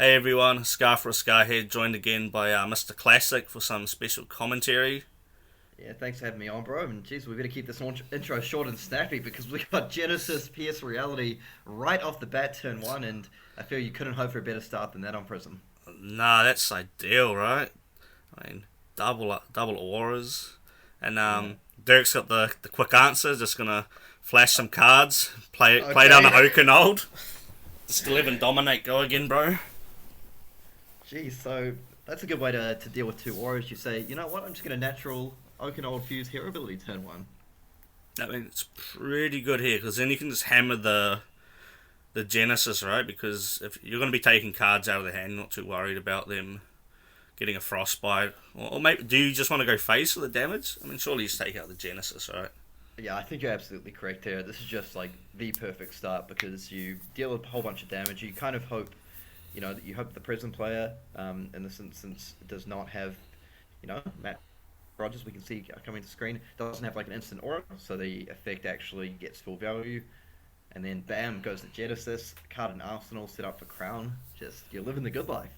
Hey everyone, Scar for a Scar here, joined again by Mr. Classic for some special commentary. Yeah, thanks for having me on, bro. And geez, we better keep this intro short and snappy because we got Genesis PS Reality right off the bat, turn one, and I feel you couldn't hope for a better start than that on Prism. Nah, that's ideal, right? I mean, double auras, and Yeah. Dirk's got the quick answer. Just gonna flash some cards, play down the Okay. Oakenhold. Just 11 dominate, go again, bro. Geez, so that's a good way to deal with two auras. You say, you know what? I'm just gonna natural Old Fuse Hero ability turn one. I mean, it's pretty good here because then you can just hammer the Genesis, right? Because if you're going to be taking cards out of the hand, you're not too worried about them getting a frostbite, or maybe do you just want to go face for the damage? I mean, surely you just take out the Genesis, right? Yeah, I think you're absolutely correct here. This is just like the perfect start because you deal a whole bunch of damage. You kind of hope, that you hope the Prism player, in this instance, does not have, Matt Rogers, we can see coming to screen, doesn't have like an instant aura, so the effect actually gets full value. And then bam, goes the Genesis, card and Arsenal set up for Crown. Just, you're living the good life.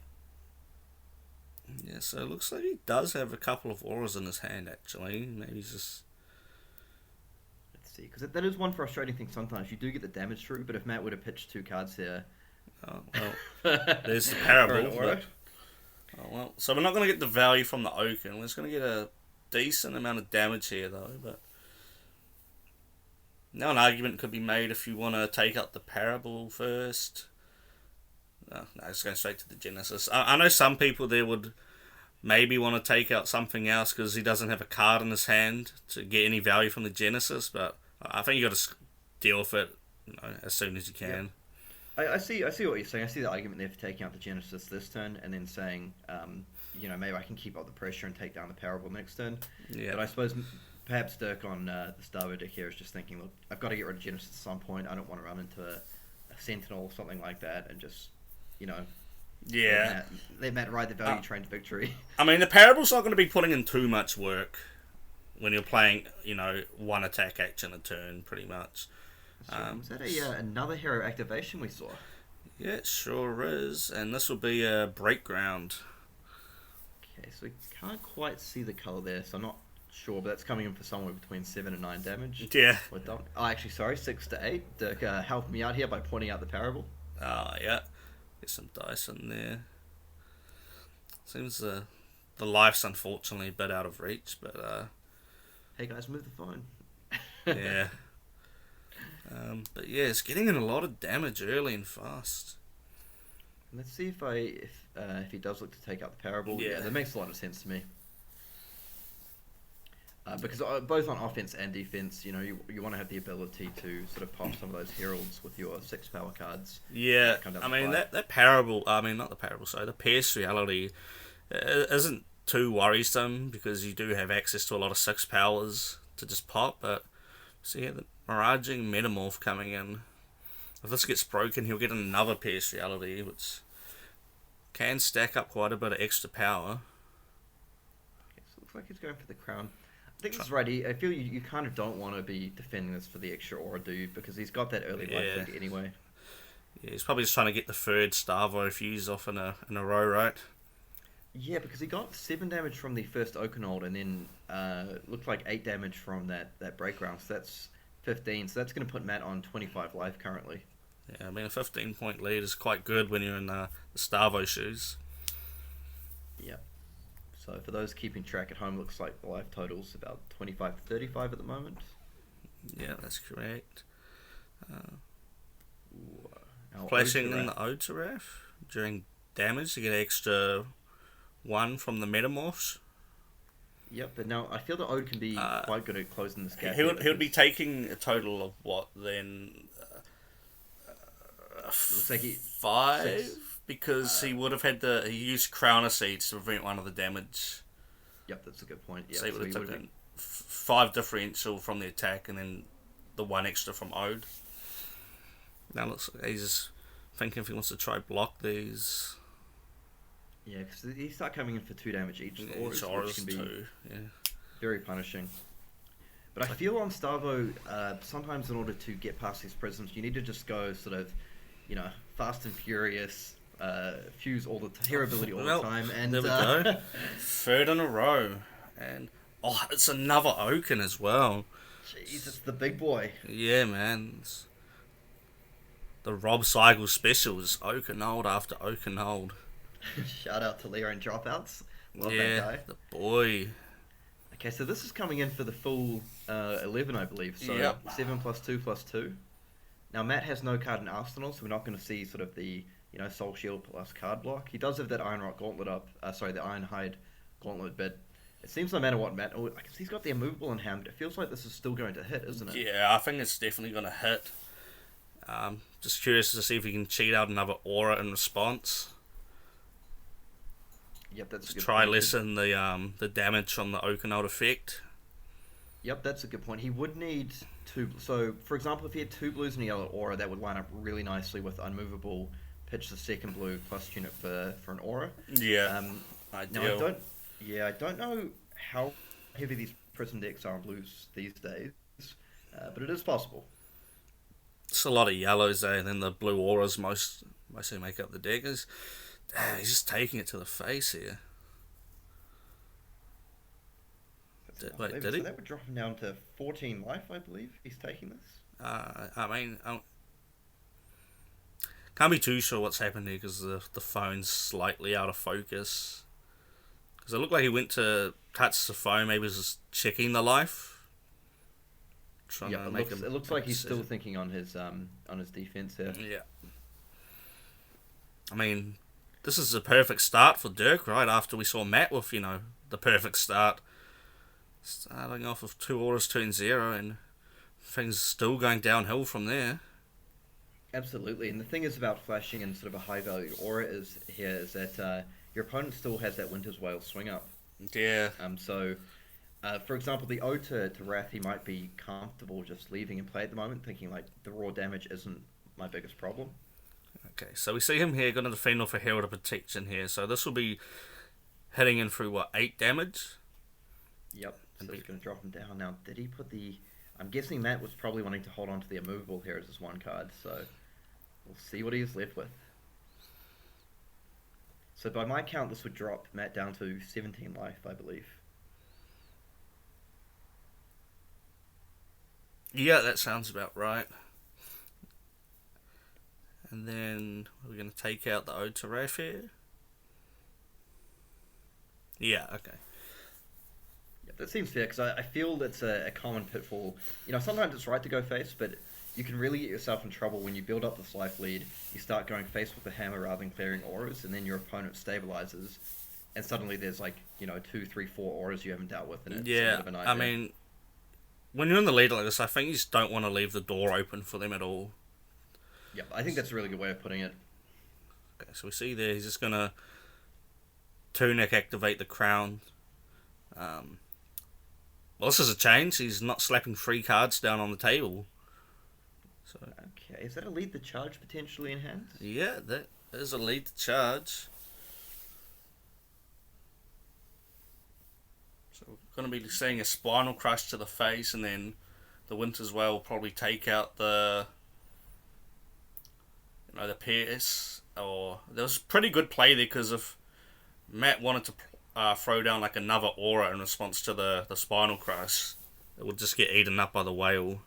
Yeah, so it looks like he does have a couple of auras in his hand, actually. Maybe he's just... Let's see, because that is one frustrating thing sometimes. You do get the damage through, but if Matt would have pitched two cards here... Oh, well, there's the for an parable, aura. but... Oh, well, so we're not going to get the value from the Oaken. We're just going to get a decent amount of damage here, though, but... Now an argument could be made if you want to take out the parable first. No, it's going straight to the Genesis. I know some people there would maybe want to take out something else because he doesn't have a card in his hand to get any value from the Genesis, but I think you got to deal with it, as soon as you can. I see what you're saying. I see the argument there for taking out the Genesis this turn and then saying, maybe I can keep up the pressure and take down the Parable next turn. Yeah. But I suppose perhaps Dirk on the STARVO deck here is just thinking, look, I've got to get rid of Genesis at some point. I don't want to run into a Sentinel or something like that and just, Yeah. let Matt ride the value train to victory. I mean, the Parable's not going to be putting in too much work when you're playing, one attack action a turn, pretty much. Was that another hero activation we saw? Yeah, it sure is. And this will be a break ground. Okay, so we can't quite see the color there, so I'm not sure, but that's coming in for somewhere between 7 and 9 damage. Yeah. Actually, sorry, 6 to 8. Dirk helped me out here by pointing out the Parable. Yeah. Get some dice in there. Seems the life's unfortunately a bit out of reach, but Hey guys, move the phone. yeah. But yeah, it's getting in a lot of damage early and fast. Let's see if he does look to take out the Parable. Yeah. Yeah, that makes a lot of sense to me. Because both on offense and defense, you want to have the ability to sort of pop some of those heralds with your 6 power cards. Yeah, Come down I the mean pipe. that parable. I mean not the parable. Sorry, the PS reality isn't too worrisome because you do have access to a lot of 6 powers to just pop. But see, the Miraging Metamorph coming in. If this gets broken, he'll get another PS reality, which can stack up quite a bit of extra power. Okay, so it looks like he's going for the Crown. I think that's right. I feel you kind of don't want to be defending this for the extra aura, do you? Because he's got that early life lead anyway. Yeah, he's probably just trying to get the third STARVO fuse off in a row, right? Yeah, because he got 7 damage from the first Oakenhold and then looked like 8 damage from that break round. So that's 15. So that's going to put Matt on 25 life currently. Yeah, I mean a 15-point lead is quite good when you're in the STARVO shoes. Yeah. So for those keeping track at home, looks like the life total's about 25 to 35 at the moment. Yeah, that's correct. Our Flashing in Oakenhold- the Otaraf during damage to get extra 1 from the Metamorphs. Yep, but now I feel the Ode can be quite good at closing this gap. He would be taking a total of what then? Looks like 5? 6. Because he would have had he used Crowner Seeds to prevent one of the damage. Yep, that's a good point. Yeah, So he would have would've taken 5 differential from the attack and then the 1 extra from Ode. Now looks like he's just thinking if he wants to try block these. Yeah, because he start coming in for 2 damage each. Yeah, The auras, auras which can be too. Yeah. very punishing. But I feel on STARVO, sometimes in order to get past these prisms, you need to just go sort of, fast and furious, Fuse hero ability all the time, and there we go. Third in a row, and it's another Oaken as well. Jeez, it's the big boy. Yeah, man. The Rob Cycle specials, Oakenold after Oakenold. Shout out to Leo and Dropouts. Love yeah, that guy. The boy. Okay, so this is coming in for the full 11, I believe. So yep. 7 plus 2 plus 2. Now, Matt has no card in Arsenal, so we're not going to see sort of the, Soul Shield plus card block. He does have that Iron Rock Gauntlet up. The Iron Hide Gauntlet, but it seems no matter what Matt... Oh, I can see he's got the immovable in hand, but it feels like this is still going to hit, isn't it? Yeah, I think it's definitely going to hit. Just curious to see if he can cheat out another aura in response. Yep, that's a good try point. Lessen the damage from the Oakenold effect. Yep, that's a good point. He would need 2... So, for example, if he had 2 blues and a yellow aura, that would line up really nicely with unmovable, pitch the second blue plus tune it for an aura. Yeah, ideal. Now, I don't know how heavy these Prism decks are on blues these days, but it is possible. It's a lot of yellows there, and then the blue auras mostly make up the deck. Damn, he's just taking it to the face here. Did he? So that would drop him down to 14 life, I believe. He's taking this. Can't be too sure what's happened here because the phone's slightly out of focus. Because it looked like he went to touch the phone, maybe was just checking the life. It looks like he's still thinking on his defense here. Yeah. I mean, this is a perfect start for Dirk, right? After we saw Matt with, the perfect start. Starting off with 2 auras turn 0 and things still going downhill from there. Absolutely, and the thing is about flashing in sort of a high value aura is that your opponent still has that Winter's Wail swing up. Yeah. For example, the O to Wrath, he might be comfortable just leaving in play at the moment, thinking like the raw damage isn't my biggest problem. Okay, so we see him here going to defend off a Herald of Protection here. So this will be hitting in through 8 damage? Yep, so it's going to drop him down. Now, did he put the... I'm guessing Matt was probably wanting to hold on to the immovable here as his one card, so we'll see what he's left with. So by my count, this would drop Matt down to 17 life, I believe. Yeah, that sounds about right. And then we're going to take out the Ode to Wrath here. Yeah, okay. Yeah, that seems fair, because I feel that's a common pitfall. Sometimes it's right to go face, but you can really get yourself in trouble when you build up this life lead, you start going face with the hammer rather than clearing auras, and then your opponent stabilizes, and suddenly there's 2, 3, 4 auras you haven't dealt with, and it's a bit of a nightmare. I mean, when you're in the lead like this, I think you just don't want to leave the door open for them at all. Yeah, I think that's a really good way of putting it. Okay, so we see there, he's just going to Tunic activate the Crown. Well, this is a change. He's not slapping 3 cards down on the table. So okay, is that a lead the charge potentially in hand? Yeah, that is a lead to charge. So we're going to be seeing a Spinal Crush to the face, and then the Winter's Wail will probably take out the PS. Or there was pretty good play there, because if Matt wanted to throw down another aura in response to the Spinal Crush, it would just get eaten up by the whale.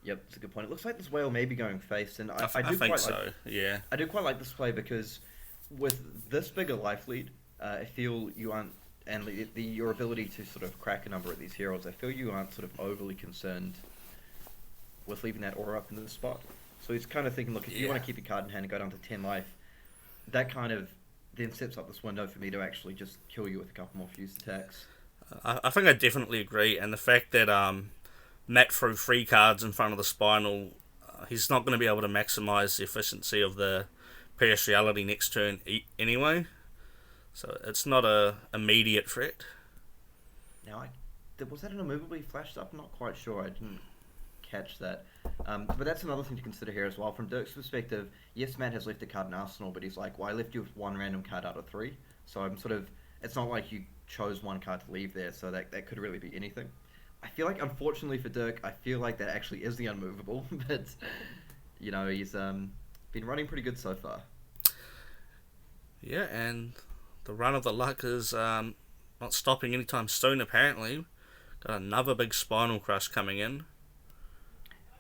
Yep, that's a good point. It looks like this whale may be going face, and I think quite so. Yeah, I do quite like this play, because with this bigger life lead, I feel you aren't, and your ability to sort of crack a number of these heroes, I feel you aren't sort of overly concerned with leaving that aura up in the spot. So he's kind of thinking, look, if you want to keep your card in hand and go down to 10 life, that kind of then sets up this window for me to actually just kill you with a couple more fused attacks. I think I definitely agree, and the fact that Matt threw 3 cards in front of the Spinal, he's not going to be able to maximise the efficiency of the PS Reality next turn anyway, so it's not a immediate threat. Now, was that an immovable he flashed up? I'm not quite sure. I didn't catch that. But that's another thing to consider here as well. From Dirk's perspective, yes, Matt has left a card in Arsenal, but he's like, well, I left you with 1 random card out of 3. So I'm sort of, it's not like you chose 1 card to leave there, so that could really be anything. I feel like, unfortunately for Dirk, I feel like that actually is the unmovable, but, he's been running pretty good so far. Yeah, and the run of the luck is not stopping anytime soon, apparently. Got another big Spinal Crush coming in.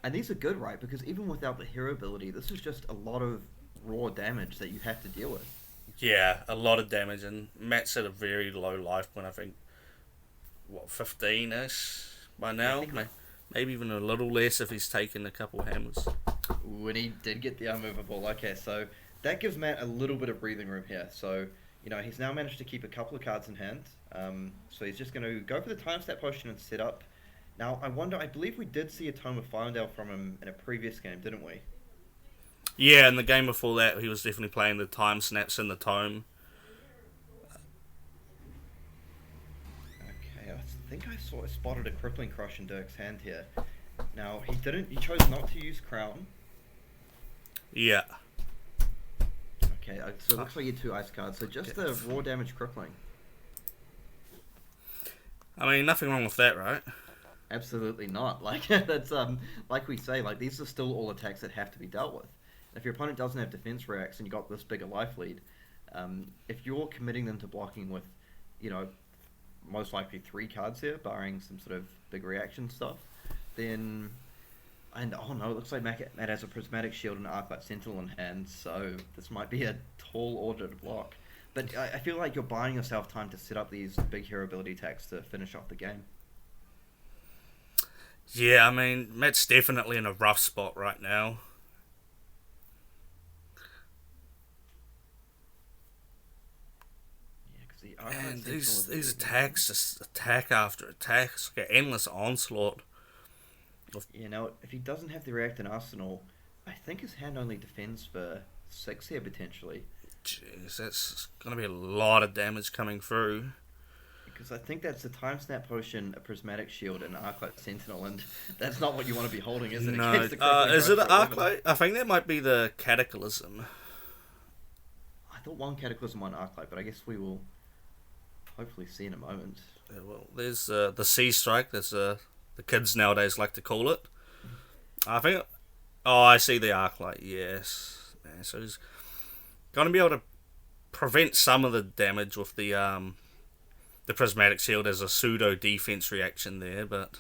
And these are good, right? Because even without the hero ability, this is just a lot of raw damage that you have to deal with. Yeah, a lot of damage, and Matt's at a very low life point, I think, 15-ish by I now? think Maybe even a little less if he's taken a couple hammers. when he did get the unmovable, okay, so that gives Matt a little bit of breathing room here. So, he's now managed to keep a couple of cards in hand. So he's just going to go for the time step potion and set up. Now, I believe we did see a Tome of Firendale from him in a previous game, didn't we? Yeah, in the game before that, he was definitely playing the time snaps in the tome. Okay, I think I spotted a Crippling Crush in Dirk's hand here. Now, he chose not to use Crown. Yeah. Okay, so it looks like you had two ice cards, so just the raw damage Crippling. I mean, nothing wrong with that, right? Absolutely not. Like that's like we say, like these are still all attacks that have to be dealt with. If your opponent doesn't have defense reacts and you got this bigger life lead, if you're committing them to blocking with, most likely 3 cards here, barring some sort of big reaction stuff, then oh no, it looks like Matt has a Prismatic Shield and Arclight Sentinel in hand, so this might be a tall order to block. But I feel like you're buying yourself time to set up these big hero ability attacks to finish off the game. Yeah, I mean, Matt's definitely in a rough spot right now. And these attacks, just attack after attack, it's like an endless onslaught. If he doesn't have the react in Arsenal, I think his hand only defends for 6 here potentially. Jeez, that's going to be a lot of damage coming through. Because I think that's a Time Snap Potion, a Prismatic Shield, and an Arclight Sentinel, and that's not what you want to be holding, is it? No, Is it an Arclight? I think that might be the Cataclysm. I thought one Cataclysm, one Arclight, but I guess we will hopefully see in a moment. Yeah, well, there's the Sea Strike, that's the kids nowadays like to call it. I think... Oh, I see the Arclight, yes. Man, so he's going to be able to prevent some of the damage with the Prismatic Shield as a pseudo defense reaction there, but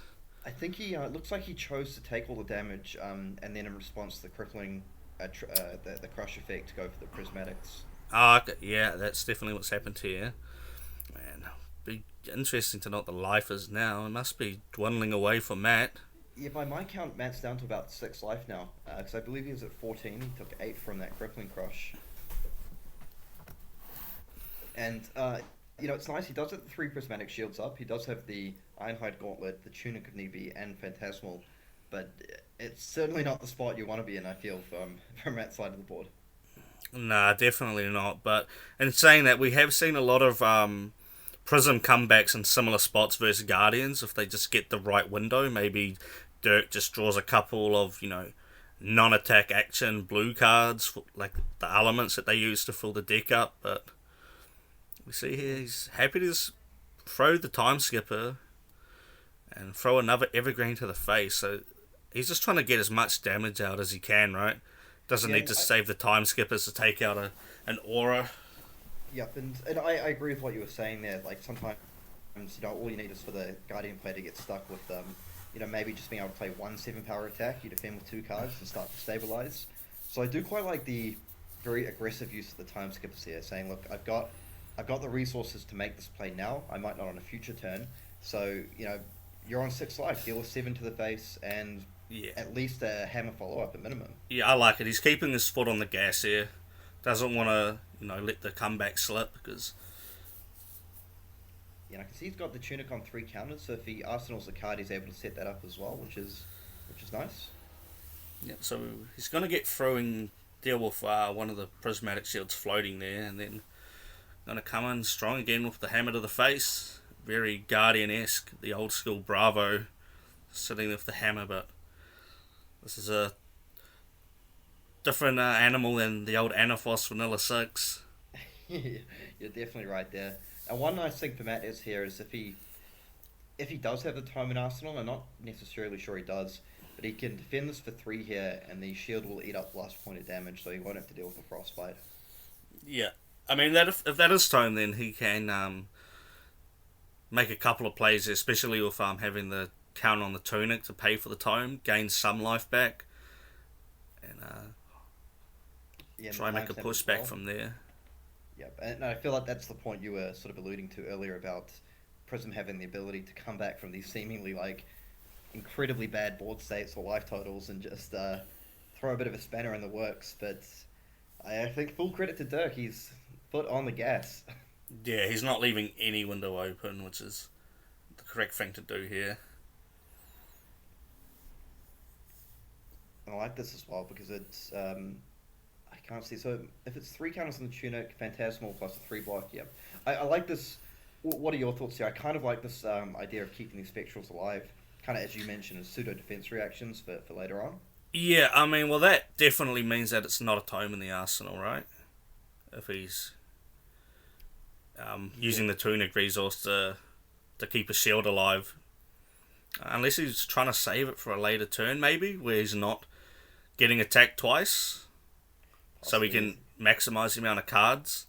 I think he looks like he chose to take all the damage, and then in response to the crippling, the crush effect, to go for the prismatics. Okay, yeah, that's definitely what's happened here. Man, be interesting to know what the life is now. It must be dwindling away for Matt. Yeah, by my count, Matt's down to about 6 life now, because I believe he was at 14. He took 8 from that crippling crush, and it's nice. He does have the 3 prismatic shields up. He does have the Ironhide Gauntlet, the Tunic of Neeby, and Phantasmal. But it's certainly not the spot you want to be in, I feel, from Matt's side of the board. Nah, definitely not. But in saying that, we have seen a lot of PRISM comebacks in similar spots versus Guardians. If they just get the right window, maybe Dirk just draws a couple of, non-attack action blue cards, like the elements that they use to fill the deck up. But we see here he's happy to just throw the Time Skipper and throw another Evergreen to the face. So he's just trying to get as much damage out as he can, right? Doesn't need to save the Time Skippers to take out an aura. Yep, and I agree with what you were saying there. Like, sometimes, all you need is for the Guardian player to get stuck with, maybe just being able to play 1 7-power attack, you defend with 2 cards and start to stabilize. So I do quite like the very aggressive use of the Time Skippers here, saying, look, I've got the resources to make this play now. I might not on a future turn. So, you're on 6 life, deal with 7 to the face, and at least a hammer follow-up at minimum. Yeah, I like it. He's keeping his foot on the gas here. Doesn't want to, let the comeback slip, because... Yeah, I can see he's got the Tunic on 3 counters, so if he arsenals a card, he's able to set that up as well, which is nice. Yeah, so he's going to get deal with one of the prismatic shields floating there, and then going to come in strong again with the hammer to the face. Very Guardian-esque, the old school Bravo, sitting with the hammer, but this is a different animal than the old Anaphos Vanilla 6. You're definitely right there. And one nice thing for Matt is if he does have the time in Arsenal, I'm not necessarily sure he does, but he can defend this for 3 here, and the shield will eat up the last point of damage, so he won't have to deal with the frostbite. Yeah. I mean, that if that is tome, then he can make a couple of plays, especially with having the count on the tunic to pay for the tome, gain some life back, and try and make a pushback from there. Yep, and I feel like that's the point you were sort of alluding to earlier about Prism having the ability to come back from these seemingly like incredibly bad board states or life totals and just throw a bit of a spanner in the works. But I think full credit to Dirk, he's foot on the gas. Yeah, he's not leaving any window open, which is the correct thing to do here. And I like this as well because it's I can't see. So if it's 3 counters on the tunic, Phantasmal plus a 3 block, yep. I like this. What are your thoughts here? I kind of like this idea of keeping these spectrals alive, kind of as you mentioned, as pseudo defense reactions for later on. Yeah, I mean, well, that definitely means that it's not a tome in the arsenal, right? If he's using the tunic resource to keep a shield alive. Unless he's trying to save it for a later turn, maybe, where he's not getting attacked twice. So we can maximise the amount of cards.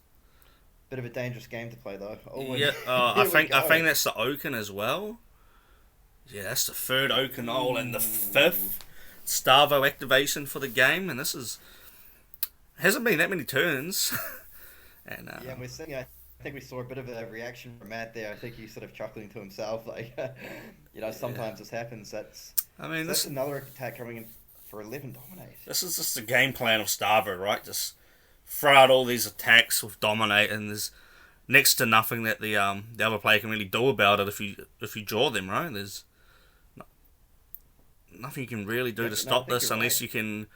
Bit of a dangerous game to play, though. Oh, yeah, I think that's the Oaken as well. Yeah, that's the 3rd Oakenol and the 5th STARVO activation for the game, and this hasn't been that many turns. And yeah, we're seeing. I think we saw a bit of a reaction from Matt there. I think he's sort of chuckling to himself, like, sometimes this happens. That's another attack coming in for 11 dominate. This is just the game plan of STARVO, right? Just throw out all these attacks with dominate, and there's next to nothing that the other player can really do about it if you draw them, right? There's nothing you can really do to stop this unless you can,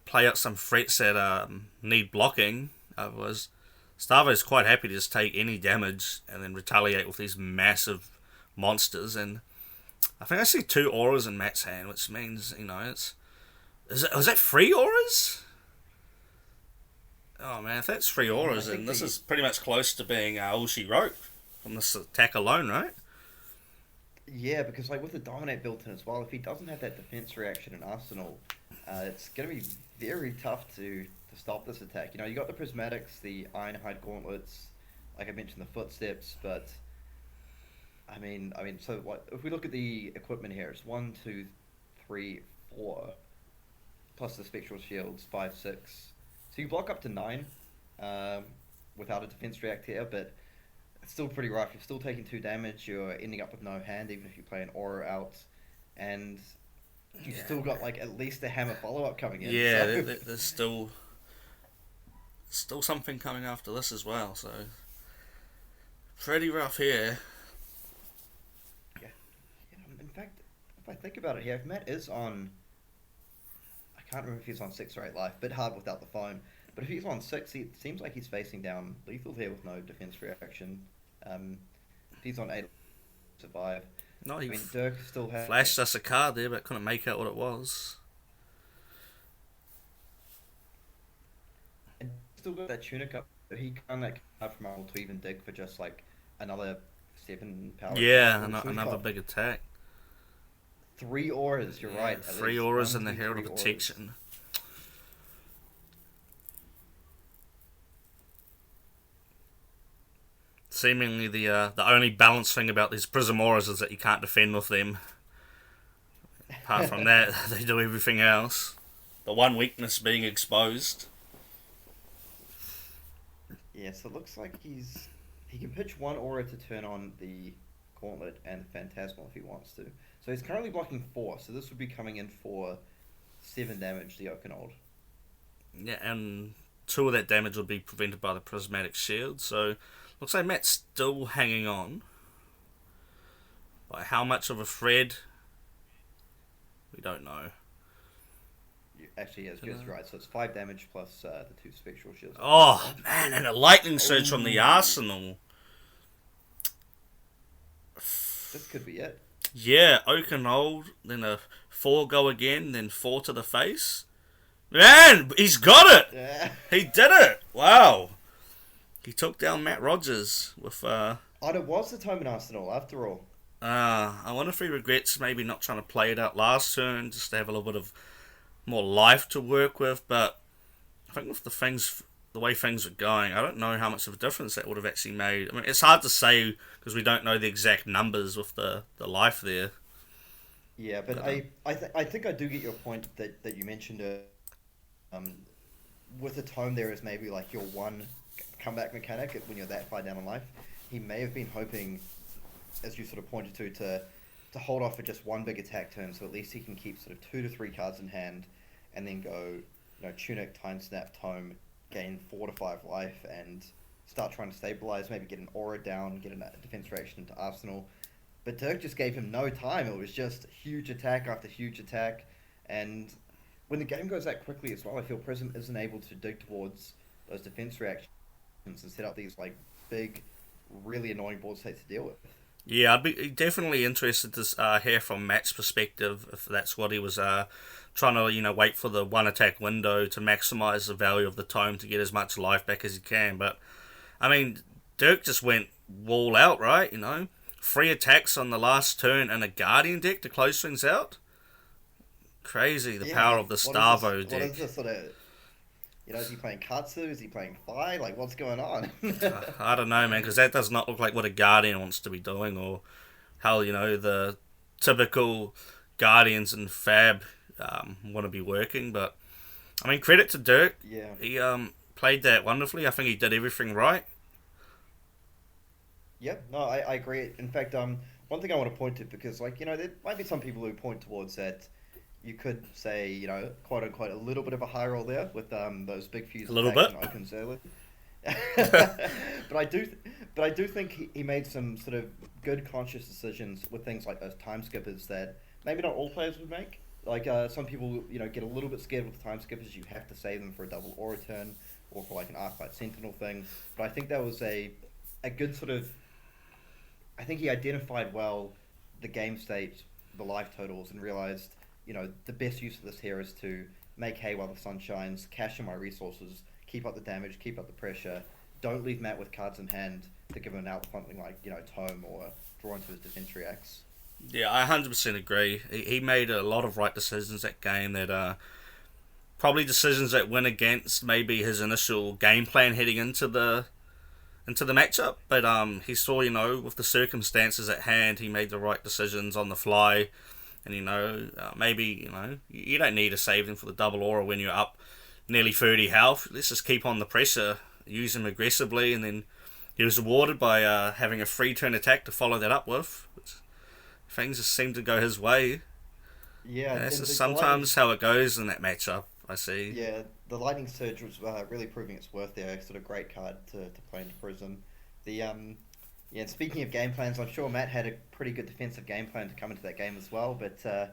play out some threats that need blocking. Otherwise, STARVO is quite happy to just take any damage and then retaliate with these massive monsters. And I think I see 2 auras in Matt's hand, which means, was that 3 auras? Oh man, if that's 3 auras, then this is pretty much close to being all she wrote from this attack alone, right? Yeah, because with the dominate built in as well, if he doesn't have that defense reaction in Arsenal, it's going to be very tough to stop this attack. You got the prismatics, the Ironhide gauntlets, like I mentioned, the footsteps, but I mean, so if we look at the equipment here, it's 1, 2, 3, 4, plus the spectral shields, 5, 6. So you block up to 9 without a defense react here, but it's still pretty rough. You're still taking 2 damage. You're ending up with no hand, even if you play an aura out, and you've still got at least a hammer follow up coming in. Yeah, so. There's still something coming after this as well. So pretty rough here. Yeah. In fact, if I think about it here, if Matt is on, I can't remember if he's on 6 or 8 life, bit hard without the phone. But if he's on 6, it seems like he's facing down lethal here with no defense reaction. If he's on 8, survive. No, Dirk still has... flashed us a card there, but couldn't make out what it was. And still got that tunic up. He can't that card from Arnold to even dig for just another 7 power. Yeah, another big attack. 3 auras, you're right. 3 auras and the Herald of Protection. Seemingly the only balanced thing about these Prism auras is that you can't defend with them. Apart from that, they do everything else. The one weakness being exposed. Yeah, so it looks like he can pitch 1 aura to turn on the Gauntlet and the Phantasmal if he wants to. So he's currently blocking 4, so this would be coming in for 7 damage, the Oakenold. Yeah, and 2 of that damage would be prevented by the Prismatic Shield, so looks like Matt's still hanging on. By how much of a thread, we don't know. Actually, yes, Jess right. So it's 5 damage plus the 2 spectral shields. Oh man, and a lightning surge from the arsenal. This could be it. Yeah, Oakenold, then a 4 go again, then 4 to the face. Man, he's got it! Yeah. He did it! Wow. He took down Matt Rogers with... Oh, it was the Tome in Arsenal, after all. I wonder if he regrets maybe not trying to play it out last turn, just to have a little bit of more life to work with, but I think with the things the way things were going, I don't know how much of a difference that would have actually made. I mean, it's hard to say because we don't know the exact numbers with the life there. Yeah, but I think I do get your point that you mentioned. Um, with the tome there is maybe like your one comeback mechanic when you're that far down in life. He may have been hoping, as you sort of pointed to hold off for just one big attack turn, so at least he can keep sort of 2 to 3 cards in hand, and then go, Tunic, Time Snap, Tome, gain 4 to 5 life, and start trying to stabilize. Maybe get an aura down, get a defense reaction into Arsenal. But Dirk just gave him no time. It was just huge attack after huge attack, and when the game goes that quickly as well, I feel Prism isn't able to dig towards those defense reactions and set up these like big, really annoying board states to deal with. Yeah, I'd be definitely interested to hear from Matt's perspective if that's what he was trying to, wait for the one attack window to maximise the value of the tome to get as much life back as he can. But, I mean, Dirk just went wall out, right? 3 attacks on the last turn and a Guardian deck to close things out. Crazy, the power of the STARVO deck. What is this sort of... is he playing Katsu? Is he playing Fi? Like, what's going on? I don't know, man, because that does not look like what a Guardian wants to be doing, or how, the typical Guardians and Fab want to be working. But, I mean, credit to Dirk. Yeah. He played that wonderfully. I think he did everything right. Yep, no, I agree. In fact, one thing I want to point to, because, there might be some people who point towards that. You could say, quote unquote, a little bit of a high roll there with those big fuse attacks and opens early. but I do think he made some sort of good conscious decisions with things like those time skippers that maybe not all players would make. Like some people, get a little bit scared with time skippers. You have to save them for a double aura turn or for like an Arclight Sentinel thing. But I think that was a good sort of. I think he identified well the game state, the life totals, and realized. The best use of this here is to make hay while the sun shines, cash in my resources, keep up the damage, keep up the pressure. Don't leave Matt with cards in hand to give him an out something like, Tome or draw into his defense reacts. Yeah, I 100% agree. He made a lot of right decisions that game that probably decisions that went against maybe his initial game plan heading into the matchup. But he saw, with the circumstances at hand, he made the right decisions on the fly. And, maybe, you don't need to save them for the double aura when you're up nearly 30 health. Let's just keep on the pressure, use them aggressively, and then he was rewarded by having a free turn attack to follow that up with. Things just seem to go his way. Yeah. That's just sometimes how it goes in that matchup, I see. Yeah, the Lightning Surge was really proving its worth there. Sort of great card to play into Prism. Yeah, and speaking of game plans, I'm sure Matt had a pretty good defensive game plan to come into that game as well. But to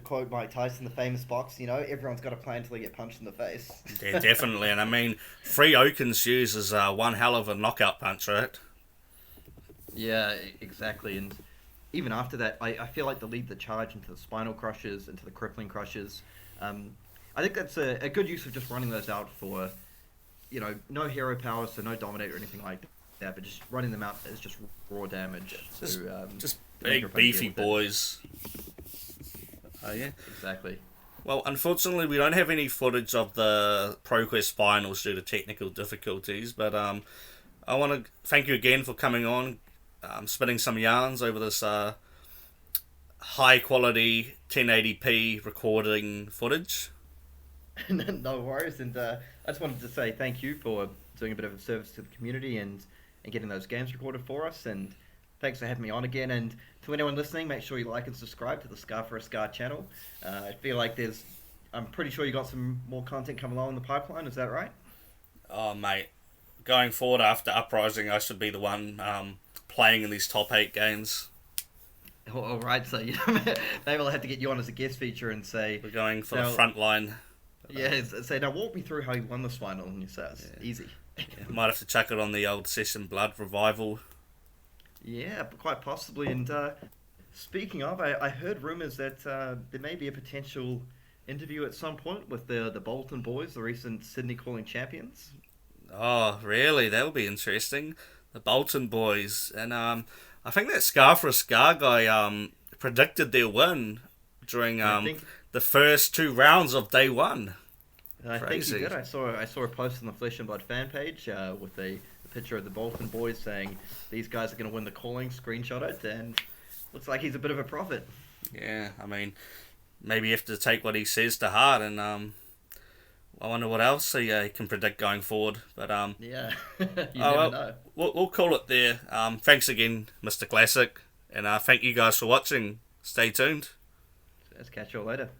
quote Mike Tyson, the famous box, everyone's got a plan until they get punched in the face. Yeah, definitely. And I mean, 3 Oakens Shoes is one hell of a knockout punch, right? Yeah, exactly. And even after that, I feel like to lead the charge into the Spinal Crushers, into the Crippling Crushers. I think that's a good use of just running those out for, no hero power, so no Dominate or anything like that. But just running them out as just raw damage. Just big, beefy boys. Oh, yeah. Exactly. Well, unfortunately, we don't have any footage of the Proquest finals due to technical difficulties, but I want to thank you again for coming on, spinning some yarns over this high-quality 1080p recording footage. No worries, and I just wanted to say thank you for doing a bit of a service to the community and getting those games recorded for us, and thanks for having me on again. And to anyone listening, make sure you like and subscribe to the Scar for a Scar channel. I feel like I'm pretty sure you got some more content coming along in the pipeline, is that right? Oh, mate. Going forward after Uprising, I should be the one playing in these top 8 games. All right, so maybe I'll have to get you on as a guest feature and say... We're going for the front line. Yeah, say, now walk me through how you won this final, and you say it's easy. Yeah, might have to chuck it on the old Session Blood revival. Yeah, quite possibly. And speaking of, I heard rumours that there may be a potential interview at some point with the Bolton boys, the recent Sydney Calling champions. Oh, really? That would be interesting. The Bolton boys. And I think that Scar for a Scar guy predicted their win during the first 2 rounds of day 1. I think Crazy. he did. I saw a post on the Flesh and Blood fan page with a picture of the Bolton boys saying these guys are going to win the calling. Screenshot it, and looks like he's a bit of a prophet. Yeah, I mean, maybe you have to take what he says to heart, and I wonder what else he can predict going forward. But Yeah, you never know. We'll call it there. Thanks again, Mr. Classic, and thank you guys for watching. Stay tuned. Let's catch you all later.